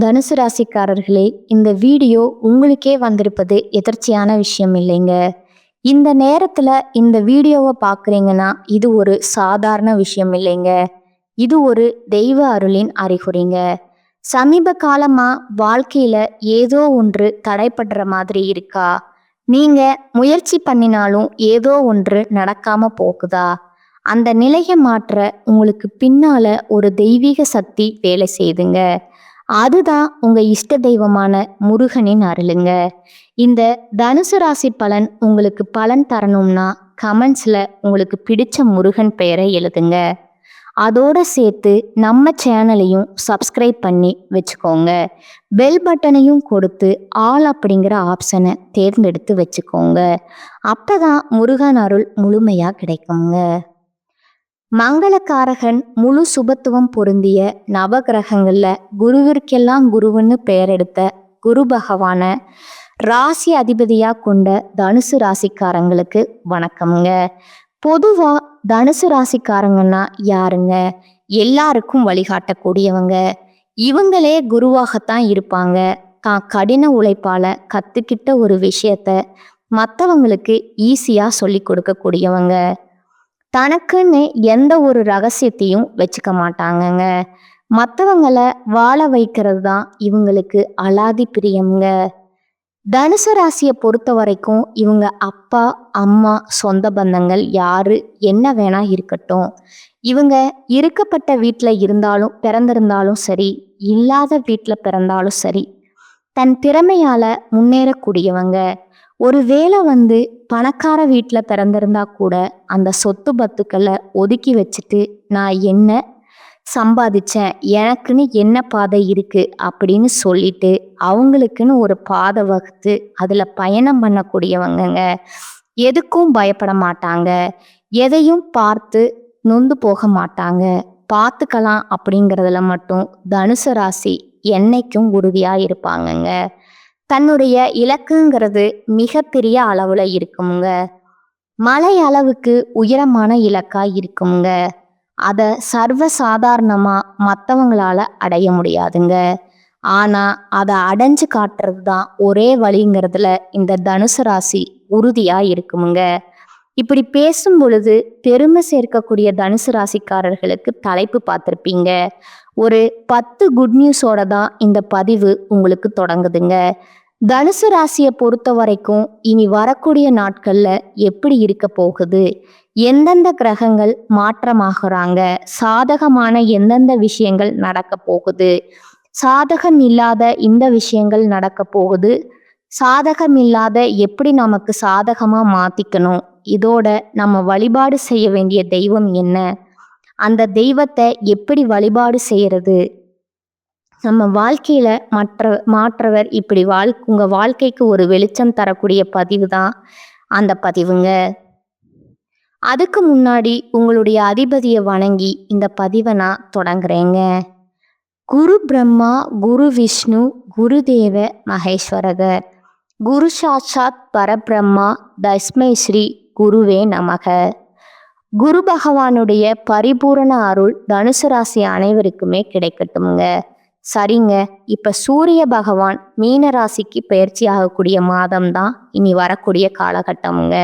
தனுசு ராசிக்காரர்களே, இந்த வீடியோ உங்களுக்கே வந்திருப்பது எதர்ச்சியான விஷயம் இல்லைங்க. இந்த நேரத்துல இந்த வீடியோவை பார்க்குறீங்கன்னா இது ஒரு சாதாரண விஷயம் இல்லைங்க. இது ஒரு தெய்வ அருளின் அறிகுறிங்க. சமீப காலமா வாழ்க்கையில ஏதோ ஒன்று தடைப்படுற மாதிரி இருக்கா? நீங்க முயற்சி பண்ணினாலும் ஏதோ ஒன்று நடக்காம போகுதா? அந்த நிலையை மாற்ற உங்களுக்கு பின்னால ஒரு தெய்வீக சக்தி வேலை செய்யுதுங்க. அதுதான் உங்க இஷ்ட தெய்வமான முருகனின் அருளுங்க. இந்த தனுசு ராசி பலன் உங்களுக்கு பலன் தரணும்னா கமெண்ட்ஸ்ல உங்களுக்கு பிடிச்ச முருகன் பெயரை எழுதுங்க. அதோட சேர்த்து நம்ம சேனலையும் சப்ஸ்கிரைப் பண்ணி வச்சுக்கோங்க. பெல் பட்டனையும் கொடுத்து ஆல் அப்படிங்கிற ஆப்ஷனை தேர்ந்தெடுத்து வச்சுக்கோங்க. அப்பதான் முருகன் அருள் முழுமையா கிடைக்குங்க. மங்களக்காரகன் முழு சுபத்துவம் பொருந்திய நவகிரகங்கள்ல குருவிற்கெல்லாம் குருவுன்னு பெயர் எடுத்த குரு பகவான ராசி அதிபதியா கொண்ட தனுசு ராசிக்காரங்களுக்கு வணக்கம்ங்க. பொதுவா தனுசு ராசிக்காரங்கன்னா யாருங்க? எல்லாருக்கும் வழிகாட்டக்கூடியவங்க. இவங்களே குருவாகத்தான் இருப்பாங்க. தான் கடின உழைப்பால கத்துக்கிட்ட ஒரு விஷயத்த மற்றவங்களுக்கு ஈஸியா சொல்லி கொடுக்கக்கூடியவங்க. தனக்குன்னு எந்த ஒரு ரகசியத்தையும் வச்சுக்க மாட்டாங்கங்க. மற்றவங்களை வாழ வைக்கிறது தான் இவங்களுக்கு அலாதி பிரியம்ங்க. தனுசு ராசியை பொறுத்த வரைக்கும் இவங்க அப்பா அம்மா சொந்த பந்தங்கள் யாரு என்ன வேணா இருக்கட்டும், இவங்க இருக்கப்பட்ட வீட்டில் இருந்தாலும் பிறந்திருந்தாலும் சரி, இல்லாத வீட்டில் பிறந்தாலும் சரி, தன் திறமையால முன்னேறக்கூடியவங்க. ஒருவேளை பணக்கார வீட்டில் பிறந்திருந்தா கூட அந்த சொத்து பத்துக்களை ஒதுக்கி வச்சுட்டு நான் என்ன சம்பாதிச்சேன், எனக்குன்னு என்ன பாதை இருக்கு அப்படின்னு சொல்லிட்டு அவங்களுக்குன்னு ஒரு பாதை வகுத்து அதில் பயணம் பண்ணக்கூடியவங்கங்க. எதுக்கும் பயப்பட மாட்டாங்க. எதையும் பார்த்து நொந்து போக மாட்டாங்க. பார்த்துக்கலாம் அப்படிங்கிறதுல மட்டும் தனுசு ராசி என்னைக்கும் உறுதியாக இருப்பாங்கங்க. தன்னுடைய இலக்குங்கிறது மிகப்பெரிய அளவுல இருக்குமுங்க. மலை அளவுக்கு உயரமான இலக்கா இருக்குமுங்க. அதை சர்வ சாதாரணமா மற்றவங்களால அடைய முடியாதுங்க. ஆனா அதை அடைஞ்சு காட்டுறது தான் ஒரே வழிங்கிறதுல இந்த தனுசு ராசி உறுதியா இருக்குமுங்க. இப்படி பேசும் பொழுது பெருமை சேர்க்கக்கூடிய தனுசு ராசிக்காரர்களுக்கு தலைப்பு பார்த்துருப்பீங்க. ஒரு 10 குட் நியூஸோட தான் இந்த பதிவு உங்களுக்கு தொடங்குதுங்க. தனுசு ராசியை பொறுத்த வரைக்கும் இனி வரக்கூடிய நாட்கள்ல எப்படி இருக்க போகுது, எந்தெந்த கிரகங்கள் மாற்றமாகறாங்க, சாதகமான எந்தெந்த விஷயங்கள் நடக்க போகுது, சாதகம் இல்லாத இந்த விஷயங்கள் நடக்க போகுது, சாதகம் இல்லாத எப்படி நமக்கு சாதகமா மாத்திக்கணும், இதோட நம்ம வழிபாடு செய்ய வேண்டிய தெய்வம் என்ன, அந்த தெய்வத்தை எப்படி வழிபாடு செய்யறது, நம்ம வாழ்க்கையில மாற்றவர் இப்படி உங்க வாழ்க்கைக்கு ஒரு வெளிச்சம் தரக்கூடிய பதிவு தான் அந்த பதிவுங்க. அதுக்கு முன்னாடி உங்களுடைய அதிபதியை வணங்கி இந்த பதிவை நான் தொடங்குறேங்க. குரு பிரம்மா குரு விஷ்ணு குரு தேவ மகேஸ்வரகர் குரு சாட்சாத் பரபிரம்மா தஸ்மை ஸ்ரீ குருவே நமக. குரு பகவானுடைய பரிபூரண அருள் தனுசு ராசி அனைவருக்குமே கிடைக்கட்டும்ங்க. சரிங்க, இப்ப சூரிய பகவான் மீன ராசிக்கு பயிற்சி ஆகக்கூடிய மாதம் தான் இனி வரக்கூடிய காலகட்டம்ங்க.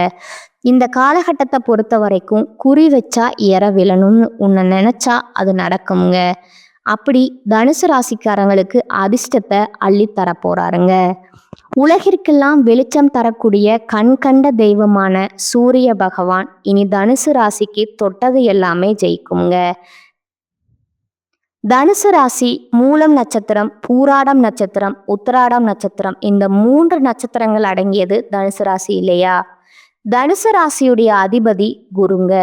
இந்த காலகட்டத்தை பொறுத்த வரைக்கும் குறி வச்சா எற விழணும்னு உன்னை நினைச்சா அது நடக்குங்க. அப்படி தனுசு ராசிக்காரங்களுக்கு அதிர்ஷ்டத்தை அள்ளித்தர போறாருங்க. உலகிற்கெல்லாம் வெளிச்சம் தரக்கூடிய கண் கண்ட தெய்வமான சூரிய பகவான் இனி தனுசு ராசிக்கு தொட்டது எல்லாமே ஜெயிக்குங்க. தனுசு ராசி மூலம் நட்சத்திரம், பூராடம் நட்சத்திரம், உத்திராடம் நட்சத்திரம், இந்த 3 நட்சத்திரங்கள் அடங்கியது தனுசு ராசி இல்லையா? தனுசு ராசியுடைய அதிபதி குருங்க.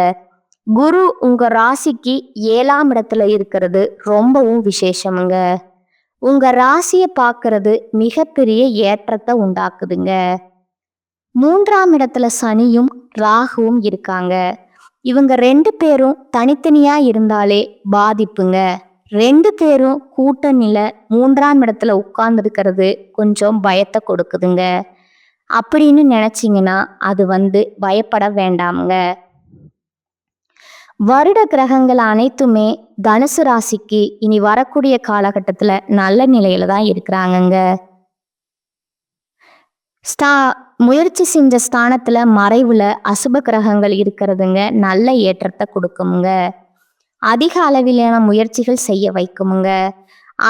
குரு உங்க ராசிக்கு 7ஆம் இடத்துல இருக்கிறது ரொம்பவும் விசேஷமுங்க. உங்க ராசியை பார்க்கறது மிகப்பெரிய ஏற்றத்தை உண்டாக்குதுங்க. 3ஆம் இடத்துல சனியும் ராகுவும் இருக்காங்க. இவங்க 2 பேரும் தனித்தனியா இருந்தாலே பாதிப்புங்க. 2 பேரும் கூட்டணியில 3ஆம் இடத்துல உட்கார்ந்துருக்கிறது கொஞ்சம் பயத்தை கொடுக்குதுங்க. அப்படின்னு நினைச்சிங்கன்னா அது பயப்பட வேண்டாமுங்க. வருட கிரகங்கள் அனைத்துமே தனுசு ராசிக்கு இனி வரக்கூடிய காலகட்டத்துல நல்ல நிலையில தான் இருக்கிறாங்கங்க. ஸ்டா முயற்சி செஞ்ச ஸ்தானத்துல மறைவுல அசுப கிரகங்கள் இருக்கிறதுங்க நல்ல ஏற்றத்தை கொடுக்குமுங்க. அதிக அளவிலான முயற்சிகள் செய்ய வைக்குமுங்க.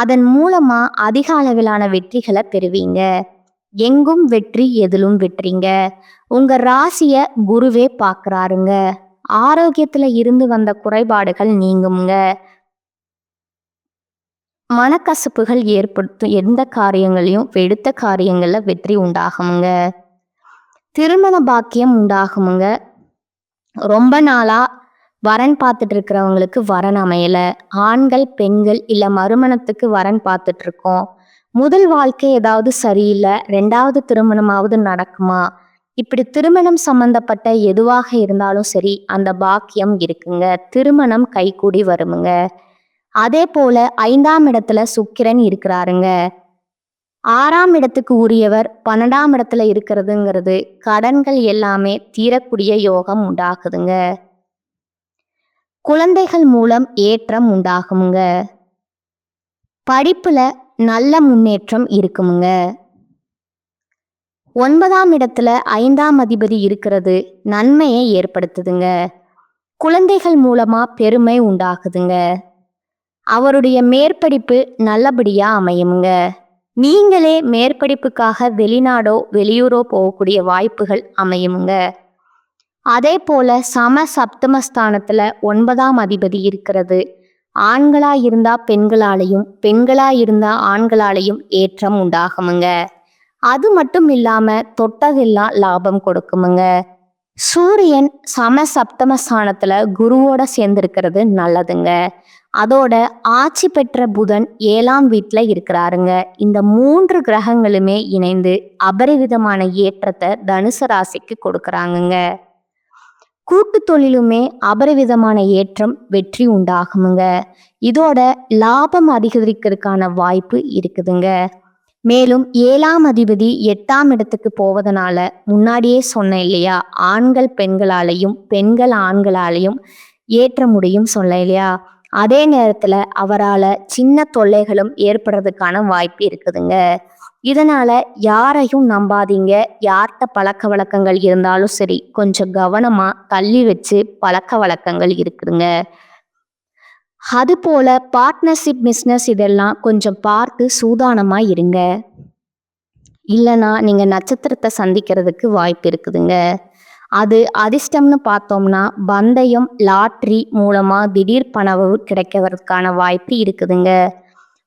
அதன் மூலமா அதிக அளவிலான வெற்றிகளை பெறுவீங்க. எங்கும் வெற்றி எதிலும் வெற்றிங்க. உங்க ராசிய குருவே பார்க்கறாருங்க. ஆரோக்கியத்துல இருந்து வந்த குறைபாடுகள் நீங்குமுங்க. மனக்கசப்புகள் ஏற்படுத்தும் எந்த காரியங்களையும் எடுத்த காரியங்கள்ல வெற்றி உண்டாகுமுங்க. திருமண பாக்கியம் உண்டாகுமுங்க. ரொம்ப நாளா வரன் பார்த்துட்டு இருக்கிறவங்களுக்கு வரன் அமையல. ஆண்கள் பெண்கள் இல்ல மறுமணத்துக்கு வரன் பார்த்துட்டு இருக்கோம். முதல் வாழ்க்கை ஏதாவது சரியில்லை, ரெண்டாவது திருமணமாவது நடக்குமா? இப்படி திருமணம் சம்பந்தப்பட்ட எதுவாக இருந்தாலும் சரி அந்த பாக்கியம் இருக்குங்க. திருமணம் கைகூடி வருமுங்க. அதே போல 5ஆம் இடத்துல சுக்கிரன் இருக்கிறாருங்க. 6ஆம் இடத்துக்கு உரியவர் 12ஆம் இடத்துல இருக்கிறதுங்கிறது கடன்கள் எல்லாமே தீரக்கூடிய யோகம் உண்டாகுதுங்க. குழந்தைகள் மூலம் ஏற்றம் உண்டாகுமுங்க. படிப்புல நல்ல முன்னேற்றம் இருக்குமுங்க. 9ஆம் இடத்துல 5ஆம் அதிபதி இருக்கிறது நன்மையை ஏற்படுத்துதுங்க. குழந்தைகள் மூலமா பெருமை உண்டாகுதுங்க. அவருடைய மேற்படிப்பு நல்லபடியா அமையுமுங்க. நீங்களே மேற்படிப்புக்காக வெளிநாடோ வெளியூரோ போகக்கூடிய வாய்ப்புகள் அமையுமுங்க. அதே போல சம சப்தமஸ்தானத்துல 9ஆம் அதிபதி இருக்கிறது ஆண்களா இருந்தா பெண்களாலையும் பெண்களா இருந்தா ஆண்களாலையும் ஏற்றம் உண்டாகுமுங்க. அது மட்டும் இல்லாம தொட்டதெல்லாம் லாபம் கொடுக்குமுங்க. சூரியன் சம சப்தமஸ்தானத்துல குருவோட சேர்ந்திருக்கிறது நல்லதுங்க. அதோட ஆட்சி பெற்ற புதன் 7ஆம் வீட்டுல இருக்கிறாருங்க. இந்த 3 கிரகங்களுமே இணைந்து அபரிவிதமான ஏற்றத்தை தனுசு ராசிக்கு கொடுக்கறாங்கங்க. கூட்டு தொழிலுமே அபரிவிதமான ஏற்றம் வெற்றி உண்டாகுமுங்க. இதோட லாபம் அதிகரிக்கிறதுக்கான வாய்ப்பு இருக்குதுங்க. மேலும் 7ஆம் அதிபதி 8ஆம் இடத்துக்கு போவதனால முன்னாடியே சொன்னேன் இல்லையா, ஆண்கள் பெண்களாலையும் பெண்கள் ஆண்களாலையும் ஏற்ற முடியும் சொன்னேன் இல்லையா. அதே நேரத்துல அவரால சின்ன தொல்லைகளும் ஏற்படுறதுக்கான வாய்ப்பு இருக்குதுங்க. இதனால யாரையும் நம்பாதீங்க. யார்கிட்ட பழக்க வழக்கங்கள் இருந்தாலும் சரி கொஞ்சம் கவனமா தள்ளி வச்சு பழக்க வழக்கங்கள் இருக்குதுங்க. அது போல பார்ட்னர்ஷிப் பிஸ்னஸ் இதெல்லாம் கொஞ்சம் பார்த்து சூதானமா இருங்க. இல்லைன்னா நீங்க நட்சத்திரத்தை சந்திக்கிறதுக்கு வாய்ப்பு இருக்குதுங்க. அது அதிர்ஷ்டம்னு பார்த்தோம்னா பந்தயம் லாட்ரி மூலமா திடீர் பணவு கிடைக்கிறதுக்கான வாய்ப்பு இருக்குதுங்க.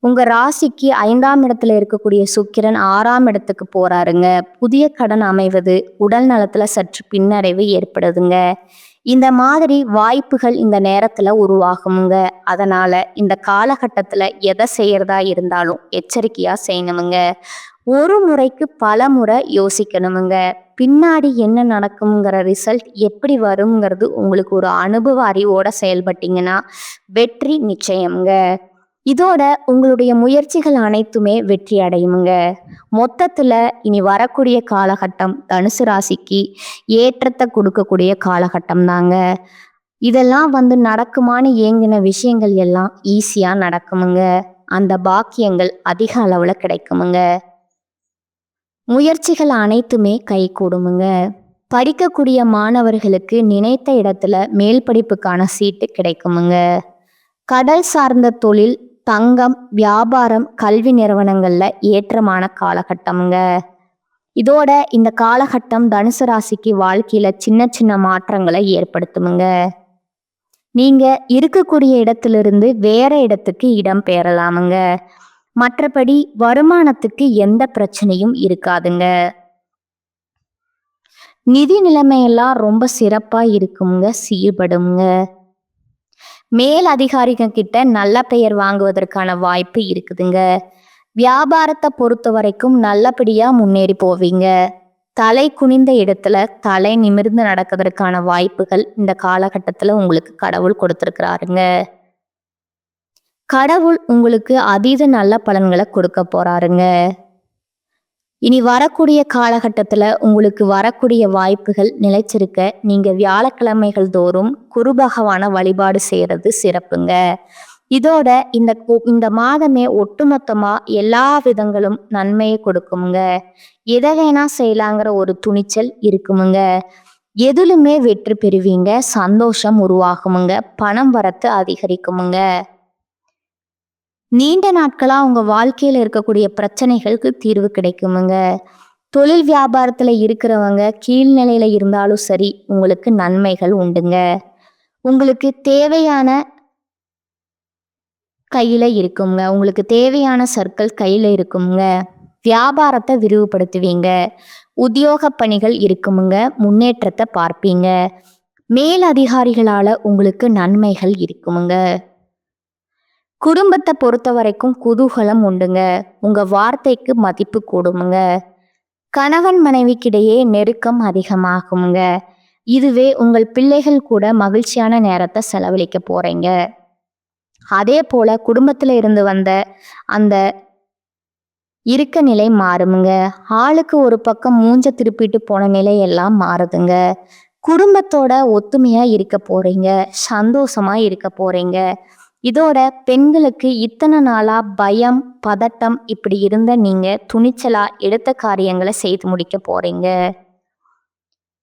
உங்க ராசிக்கு 5ஆம் இடத்துல இருக்கக்கூடிய சுக்கிரன் 6ஆம் இடத்துக்கு போறாருங்க. புதிய கடன் அமைவது, உடல் நலத்துல சற்று பின்னடைவு ஏற்படுதுங்க. இந்த மாதிரி வாய்ப்புகள் இந்த நேரத்துல உருவாகுமுங்க. அதனால இந்த காலகட்டத்துல எதை செய்யறதா இருந்தாலும் எச்சரிக்கையா செய்யணுமுங்க. ஒரு முறைக்கு பல முறை யோசிக்கணுமுங்க. பின்னாடி என்ன நடக்குங்கிற ரிசல்ட் எப்படி வருங்கிறது உங்களுக்கு ஒரு அனுபவ அறிவோட செயல்பட்டீங்கன்னா வெற்றி நிச்சயம்ங்க. இதோட உங்களுடைய முயற்சிகள் அனைத்துமே வெற்றி அடையுமுங்க. மொத்தத்துல இனி வரக்கூடிய காலகட்டம் தனுசு ராசிக்கு ஏற்றத்தை கொடுக்கக்கூடிய காலகட்டம் தாங்க. இதெல்லாம் நடக்குமான்னு ஏங்கின விஷயங்கள் எல்லாம் ஈஸியா நடக்குமுங்க. அந்த பாக்கியங்கள் அதிக அளவுல கிடைக்குமுங்க. முயற்சிகள் அனைத்துமே கை கூடுமுங்க. படிக்கக்கூடிய மாணவர்களுக்கு நினைத்த இடத்துல மேல் படிப்புக்கான சீட்டு கிடைக்குமுங்க. கடல் சார்ந்த தொழில், தங்கம், வியாபாரம், கல்வி நிறுவனங்கள்ல ஏற்றமான காலகட்டம்ங்க. இதோட இந்த காலகட்டம் தனுசு ராசிக்கு வாழ்க்கையில சின்ன சின்ன மாற்றங்களை ஏற்படுத்துமுங்க. நீங்க இருக்கக்கூடிய இடத்திலிருந்து வேற இடத்துக்கு இடம் பெயரலாமுங்க. மற்றபடி வருமானத்துக்கு எந்த பிரச்சனையும் இருக்காதுங்க. நிதி நிலைமையெல்லாம் ரொம்ப சிறப்பா இருக்குங்க, சீர்படுங்க. மேல் அதிகாரிகள் கிட்ட நல்ல பெயர் வாங்குவதற்கான வாய்ப்பு இருக்குதுங்க. வியாபாரத்தை பொறுத்த வரைக்கும் நல்லபடியா முன்னேறி போவீங்க. தலை குனிந்த இடத்துல தலை நிமிர்ந்து நடக்கிறதுக்கான வாய்ப்புகள் இந்த காலகட்டத்துல உங்களுக்கு கடவுள் கொடுத்திருக்கிறாருங்க. கடவுள் உங்களுக்கு அதீத நல்ல பலன்களை கொடுக்க போறாருங்க. இனி வரக்கூடிய காலகட்டத்துல உங்களுக்கு வரக்கூடிய வாய்ப்புகள் நிலைச்சிருக்க நீங்க வியாழக்கிழமைகள் தோறும் குரு பகவான வழிபாடு செய்யறது சிறப்புங்க. இதோட இந்த மாதமே ஒட்டுமொத்தமா எல்லா விதங்களும் நன்மையை கொடுக்குமுங்க. எதை வேணா செய்யலாங்கிற ஒரு துணிச்சல் இருக்குமுங்க. எதிலுமே வெற்றி பெறுவீங்க. சந்தோஷம் உருவாகுமுங்க. பணம் வரத்து அதிகரிக்குமுங்க. நீண்ட நாட்களா உங்க வாழ்க்கையில இருக்கக்கூடிய பிரச்சனைகளுக்கு தீர்வு கிடைக்குமுங்க. தொழில் வியாபாரத்துல இருக்கிறவங்க கீழ்நிலையில இருந்தாலும் சரி, உங்களுக்கு நன்மைகள் உண்டுங்க. உங்களுக்கு தேவையான கையில இருக்குங்க. உங்களுக்கு தேவையான சர்க்கிள் கையில இருக்குங்க. வியாபாரத்தை விரிவுபடுத்துவீங்க. உத்தியோக பணிகள் இருக்குமுங்க. முன்னேற்றத்தை பார்ப்பீங்க. மேல் அதிகாரிகளால உங்களுக்கு நன்மைகள் இருக்குமுங்க. குடும்பத்தை பொறுத்த வரைக்கும் குதூகலம் உண்டுங்க. உங்க வார்த்தைக்கு மதிப்பு கூடுமுங்க. கணவன் மனைவிக்கிடையே நெருக்கம் அதிகமாகுங்க. இதுவே உங்கள் பிள்ளைகள் கூட மகிழ்ச்சியான நேரத்தை செலவழிக்க போறீங்க. அதே போல குடும்பத்துல இருந்து வந்த அந்த இருக்க நிலை மாறுமுங்க. ஆளுக்கு ஒரு பக்கம் மூஞ்ச திருப்பிட்டு போன நிலை எல்லாம் மாறுதுங்க. குடும்பத்தோட ஒத்துமையா இருக்க போறீங்க. சந்தோஷமா இருக்க போறீங்க. இதோட பெண்களுக்கு இத்தனை நாளா பயம், பதட்டம் இப்படி இருந்த நீங்க துணிச்சலா எடுத்த காரியங்களை செய்து முடிக்க போறீங்க.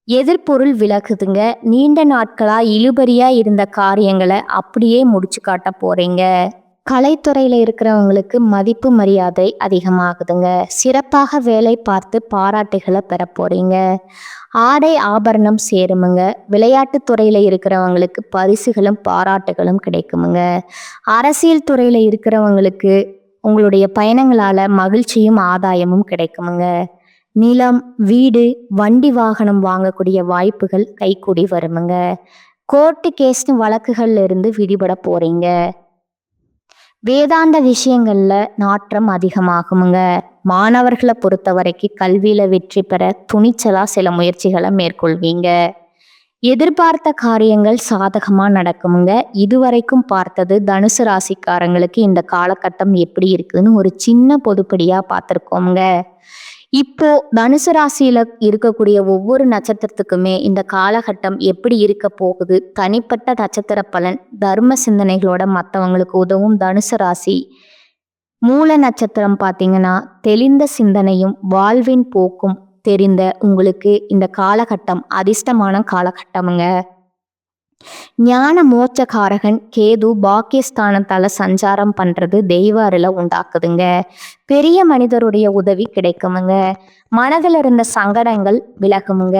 எதிர்பொருள் விலகுதுங்க. நீண்ட நாட்களா இழுபறியா இருந்த காரியங்களை அப்படியே முடிச்சு காட்ட போறீங்க. கலைத்துறையில இருக்கிறவங்களுக்கு மதிப்பு மரியாதை அதிகமாகுதுங்க. சிறப்பாக வேலை பார்த்து பாராட்டுகளை பெற போறீங்க. ஆடை ஆபரணம் சேருமுங்க. விளையாட்டு துறையில இருக்கிறவங்களுக்கு பரிசுகளும் பாராட்டுகளும் கிடைக்குமுங்க. அரசியல் துறையில இருக்கிறவங்களுக்கு உங்களுடைய பயணங்களால மகிழ்ச்சியும் ஆதாயமும் கிடைக்குமுங்க. நிலம், வீடு, வண்டி வாகனம் வாங்கக்கூடிய வாய்ப்புகள் கைகூடி வருமுங்க. கோர்ட்டு கேஸ்னு வழக்குகள்ல இருந்து விடுபட போறீங்க. வேதாந்த விஷயங்கள்ல நாட்டம் அதிகமாகுமுங்க. மாணவர்களை பொறுத்த வரைக்கும் கல்வியில வெற்றி பெற துணிச்சலா சில முயற்சிகளை மேற்கொள்வீங்க. எதிர்பார்த்த காரியங்கள் சாதகமா நடக்குமுங்க. இதுவரைக்கும் பார்த்தது தனுசு ராசிக்காரங்களுக்கு இந்த காலகட்டம் எப்படி இருக்குதுன்னு ஒரு சின்ன பொதுப்படியா பார்த்துருக்கோங்க. இப்போ தனுசு ராசியில இருக்கக்கூடிய ஒவ்வொரு நட்சத்திரத்துக்குமே இந்த காலகட்டம் எப்படி இருக்க போகுது, தனிப்பட்ட நட்சத்திர பலன், தர்ம சிந்தனைகளோட மற்றவங்களுக்கு உதவும் தனுசு ராசி. மூல நட்சத்திரம் பார்த்தீங்கன்னா தெளிந்த சிந்தனையும் வாழ்வின் போக்கும் தெரிந்த உங்களுக்கு இந்த காலகட்டம் அதிர்ஷ்டமான காலகட்டமுங்க. ஞான மோட்சகாரகன் கேது பாக்கியஸ்தானத்தால சஞ்சாரம் பண்றது தெய்வ அருளை உண்டாக்குதுங்க. பெரிய மனிதருடைய உதவி கிடைக்குமுங்க. மனதில் இருந்த சங்கடங்கள் விலகுமுங்க.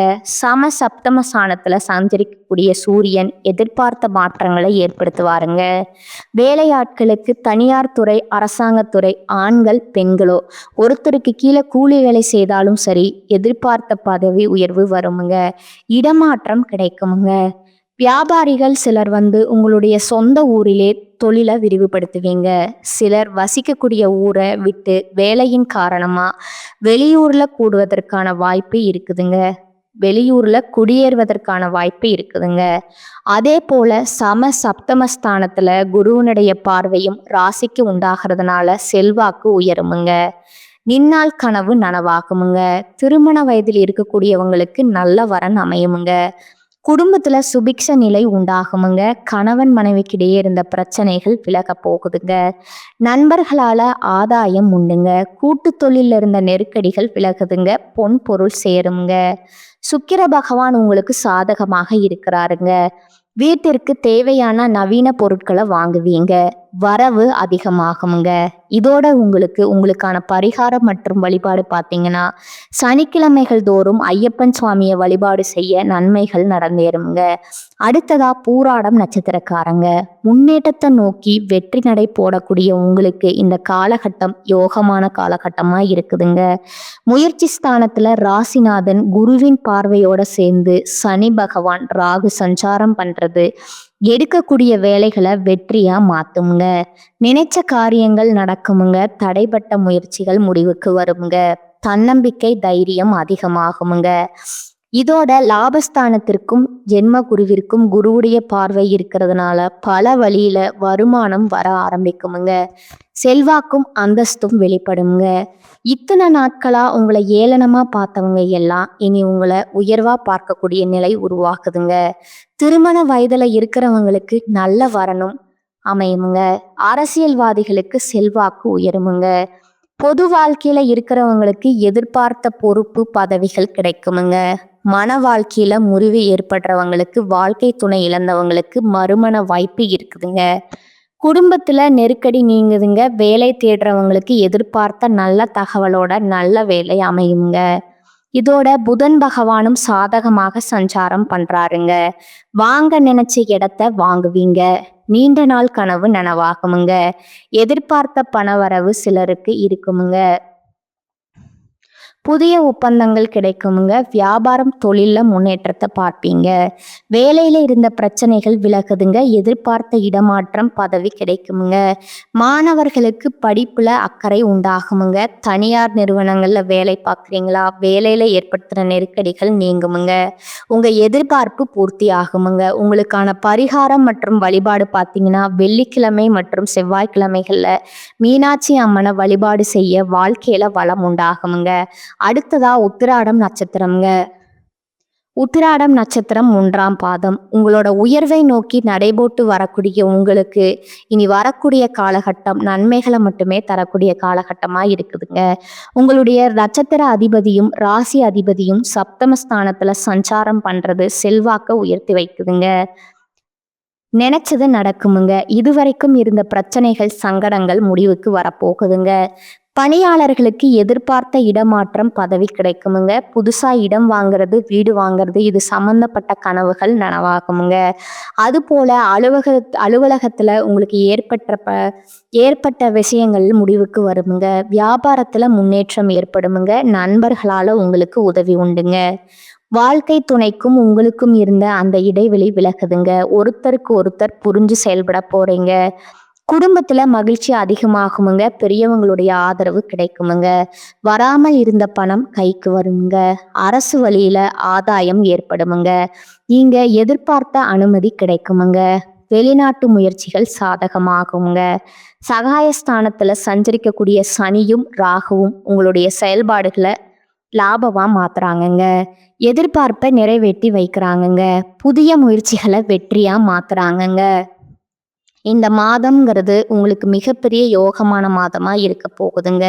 சப்தம ஸ்தானத்துல சஞ்சரிக்கக்கூடிய சூரியன் எதிர்பார்த்த மாற்றங்களை ஏற்படுத்துவாருங்க. வேலையாட்களுக்கு தனியார் துறை, அரசாங்கத்துறை, ஆண்கள் பெண்களோ ஒருத்தருக்கு கீழே கூலி வேலை செய்தாலும் சரி எதிர்பார்த்த பதவி உயர்வு வருமுங்க. இடமாற்றம் கிடைக்குமுங்க. வியாபாரிகள் சிலர் உங்களுடைய சொந்த ஊரிலே தொழிலை விரிவுபடுத்துவீங்க. சிலர் வசிக்கக்கூடிய ஊரை விட்டு வேலையின் காரணமா வெளியூர்ல கூடுவதற்கான வாய்ப்பு இருக்குதுங்க. வெளியூர்ல குடியேறுவதற்கான வாய்ப்பு இருக்குதுங்க. அதே போல சப்தமஸ்தானத்துல குருவனுடைய பார்வையும் ராசிக்கு உண்டாகிறதுனால செல்வாக்கு உயருமுங்க. நின்னால் கனவு நனவாகுமுங்க. திருமண வயதில் இருக்கக்கூடியவங்களுக்கு நல்ல வரன் அமையுமுங்க. குடும்பத்துல சுபிக்ஷ நிலை உண்டாகுமுங்க. கணவன் மனைவிக்கிடையே இருந்த பிரச்சனைகள் விலக போகுதுங்க. நண்பர்களால ஆதாயம் உண்டுங்க. கூட்டு தொழில இருந்த நெருக்கடிகள் விலகுதுங்க. பொன் பொருள் சேருங்க. சுக்கிர பகவான் உங்களுக்கு சாதகமாக இருக்கிறாருங்க. வீட்டிற்கு தேவையான நவீன பொருட்களை வாங்குவீங்க. வரவு அதிகமாகுமுங்க. இதோட உங்களுக்கான பரிகாரம் மற்றும் வழிபாடு பார்த்தீங்கன்னா சனிக்கிழமைகள் தோறும் ஐயப்பன் சுவாமியை வழிபாடு செய்ய நன்மைகள் நடந்தேறுங்க. அடுத்ததா பூராடம் நட்சத்திரக்காரங்க. முன்னேற்றத்தை நோக்கி வெற்றி நடை போடக்கூடிய உங்களுக்கு இந்த காலகட்டம் யோகமான காலகட்டமா இருக்குதுங்க. முயற்சி ஸ்தானத்துல ராசிநாதன் குருவின் பார்வையோட சேர்ந்து சனி பகவான் ராகு சஞ்சாரம் பண்றது எடுக்கக்கூடிய வேலைகளை வெற்றியா மாத்துங்க. நினைச்ச காரியங்கள் நடக்குமுங்க. தடைப்பட்ட முயற்சிகள் முடிவுக்கு வருங்க. தன்னம்பிக்கை தைரியம் அதிகமாகுமுங்க. இதோட லாபஸ்தானத்திற்கும் ஜென்ம குருவிற்கும் குருவுடைய பார்வை இருக்கிறதுனால பல வழியில வருமானம் வர ஆரம்பிக்குமுங்க. செல்வாக்கும் அந்தஸ்தும் வெளிப்படுங்க. இத்தனை நாட்களா உங்களை ஏளனமா பார்த்தவங்க எல்லாம் இனி உங்களை உயர்வா பார்க்கக்கூடிய நிலை உருவாக்குதுங்க. திருமண வயதுல இருக்கிறவங்களுக்கு நல்ல வரனும் அமையுமுங்க. அரசியல்வாதிகளுக்கு செல்வாக்கு உயருமுங்க. பொது வாழ்க்கையில இருக்கிறவங்களுக்கு எதிர்பார்த்த பொறுப்பு பதவிகள் கிடைக்குமுங்க. மன வாழ்க்கையில முறிவு ஏற்படுறவங்களுக்கு, வாழ்க்கை துணை இழந்தவங்களுக்கு மறுமண வாய்ப்பு இருக்குதுங்க. குடும்பத்துல நெருக்கடி நீங்குதுங்க. வேலை தேடுறவங்களுக்கு எதிர்பார்த்த நல்ல தகவலோட நல்ல வேலை அமையுங்க. இதோட புதன் பகவானும் சாதகமாக சஞ்சாரம் பண்றாருங்க. வாங்க நினைச்ச இடத்த வாங்குவீங்க. நீண்ட நாள் கனவு நனவாகுமுங்க. எதிர்பார்த்த பணவரவு சிலருக்கு இருக்குமுங்க. புதிய ஒப்பந்தங்கள் கிடைக்குமுங்க. வியாபாரம் தொழில்ல முன்னேற்றத்தை பார்ப்பீங்க. வேலையில இருந்த பிரச்சனைகள் விலகுதுங்க. எதிர்பார்த்த இடமாற்றம் பதவி கிடைக்குமுங்க. மாணவர்களுக்கு படிப்புல அக்கறை உண்டாகுமுங்க. தனியார் நிறுவனங்கள்ல வேலை பார்க்குறீங்களா, வேலையில ஏற்படுத்துற நெருக்கடிகள் நீங்குமுங்க. உங்க எதிர்பார்ப்பு பூர்த்தி ஆகுமுங்க. உங்களுக்கான பரிகாரம் மற்றும் வழிபாடு பார்த்தீங்கன்னா வெள்ளிக்கிழமை மற்றும் செவ்வாய்க்கிழமைகள்ல மீனாட்சி அம்மனை வழிபாடு செய்ய வாழ்க்கையில வளம் உண்டாகுமுங்க. அடுத்ததா உத்திராடம் நட்சத்திரம்ங்க. உத்திராடம் நட்சத்திரம் 1ஆம் பாதம். உங்களோட உயர்வை நோக்கி நடைபோட்டு வரக்கூடிய உங்களுக்கு இனி வரக்கூடிய காலகட்டம் நன்மைகளை மட்டுமே தரக்கூடிய காலகட்டமா இருக்குதுங்க. உங்களுடைய நட்சத்திர அதிபதியும் ராசி அதிபதியும் சப்தமஸ்தானத்துல சஞ்சாரம் பண்றது செல்வாக்க உயர்த்தி வைக்குதுங்க. நினைச்சது நடக்குமுங்க. இதுவரைக்கும் இருந்த பிரச்சனைகள் சங்கடங்கள் முடிவுக்கு வரப்போகுதுங்க. பணியாளர்களுக்கு எதிர்பார்த்த இடமாற்றம் பதவி கிடைக்குமுங்க. புதுசா இடம் வாங்குறது, வீடு வாங்குறது, இது சம்பந்தப்பட்ட கனவுகள் நனவாகுமுங்க. அதுபோல அலுவலகத்துல உங்களுக்கு ஏற்பட்ட விஷயங்கள் முடிவுக்கு வருமுங்க. வியாபாரத்துல முன்னேற்றம் ஏற்படுமுங்க. நண்பர்களால உங்களுக்கு உதவி உண்டுங்க. வாழ்க்கை துணைக்கும் உங்களுக்கும் இருந்த அந்த இடைவெளி விலகுதுங்க. ஒருத்தருக்கு ஒருத்தர் புரிஞ்சு செயல்பட போறீங்க. குடும்பத்துல மகிழ்ச்சி அதிகமாகுமுங்க. பெரியவங்களுடைய ஆதரவு கிடைக்குமுங்க. வராமல் இருந்த பணம் கைக்கு வருமுங்க. அரசு வழியில ஆதாயம் ஏற்படுமுங்க. நீங்க எதிர்பார்த்த அனுமதி கிடைக்குமுங்க. வெளிநாட்டு முயற்சிகள் சாதகமாகுங்க. சகாயஸ்தானத்துல சஞ்சரிக்கக்கூடிய சனியும் ராகுவும் உங்களுடைய செயல்பாடுகளை லாபமா மாத்துறாங்கங்க. எதிர்பார்ப்பை நிறைவேற்றி வைக்கிறாங்கங்க. புதிய முயற்சிகளை வெற்றியா மாத்துறாங்கங்க. இந்த மாதம்ங்கிறது உங்களுக்கு மிகப்பெரிய யோகமான மாதமா இருக்க போகுதுங்க.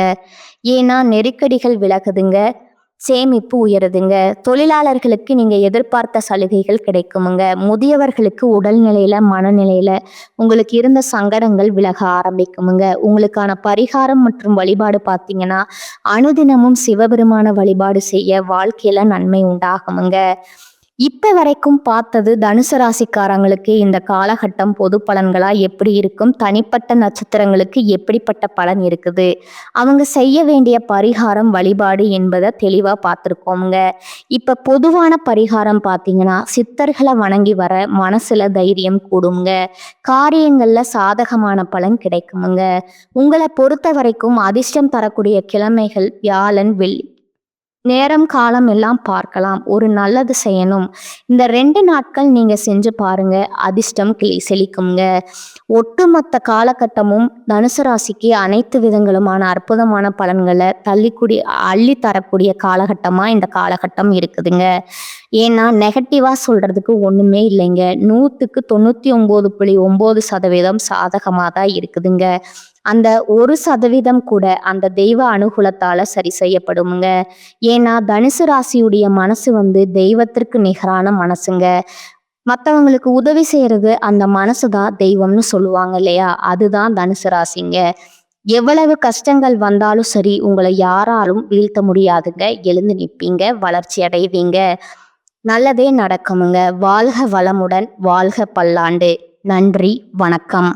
ஏன்னா நெருக்கடிகள் விலகுதுங்க. சேமிப்பு உயருதுங்க. தொழிலாளர்களுக்கு நீங்க எதிர்பார்த்த சலுகைகள் கிடைக்குமுங்க. முதியவர்களுக்கு உடல்நிலையில மனநிலையில உங்களுக்கு இருந்த சங்கடங்கள் விலக ஆரம்பிக்குமுங்க. உங்களுக்கான பரிகாரம் மற்றும் வழிபாடு பார்த்தீங்கன்னா அனுதினமும் சிவபெருமான வழிபாடு செய்ய வாழ்க்கையில நன்மை உண்டாகுமுங்க. இப்ப வரைக்கும் பார்த்தது தனுசு ராசிக்காரங்களுக்கு இந்த காலகட்டம் பொது பலன்களா எப்படி இருக்கும், தனிப்பட்ட நட்சத்திரங்களுக்கு எப்படிப்பட்ட பலன் இருக்குது, அவங்க செய்ய வேண்டிய பரிகாரம் வழிபாடு என்பதை தெளிவா பார்த்துருக்கோங்க. இப்ப பொதுவான பரிகாரம் பார்த்தீங்கன்னா சித்தர்களை வணங்கி வர மனசுல தைரியம் கூடுங்க. காரியங்கள்ல சாதகமான பலன் கிடைக்குமுங்க. உங்களை பொறுத்த வரைக்கும் அதிர்ஷ்டம் தரக்கூடிய கிழமைகள் வியாழன், வெள்ளி. நேரம் காலம் எல்லாம் பார்க்கலாம். ஒரு நல்லது செய்யணும். இந்த 2 நாட்கள் நீங்க செஞ்சு பாருங்க. அதிர்ஷ்டம் செழிக்குங்க. ஒட்டுமொத்த காலகட்டமும் தனுசு ராசிக்கு அனைத்து விதங்களுமான அற்புதமான பலன்களை அள்ளி தரக்கூடிய காலகட்டமா இந்த காலகட்டம் இருக்குதுங்க. ஏன்னா நெகட்டிவா சொல்றதுக்கு ஒண்ணுமே இல்லைங்க. 100க்கு 99.9% சாதகமா தான் இருக்குதுங்க. அந்த 1% கூட அந்த தெய்வ அனுகூலத்தால சரி செய்யப்படுங்க. ஏன்னா தனுசு ராசியுடைய மனசு தெய்வத்திற்கு நிகரான மனசுங்க. மற்றவங்களுக்கு உதவி செய்யறது அந்த மனசுதான் தெய்வம்னு சொல்லுவாங்க இல்லையா, அதுதான் தனுசு ராசிங்க. எவ்வளவு கஷ்டங்கள் வந்தாலும் சரி உங்களை யாராலும் வீழ்த்த முடியாதுங்க. எழுந்து நிற்பீங்க, வளர்ச்சி அடைவீங்க, நல்லதே நடக்குமுங்க. வாழ்க வளமுடன், வாழ்க பல்லாண்டு. நன்றி, வணக்கம்.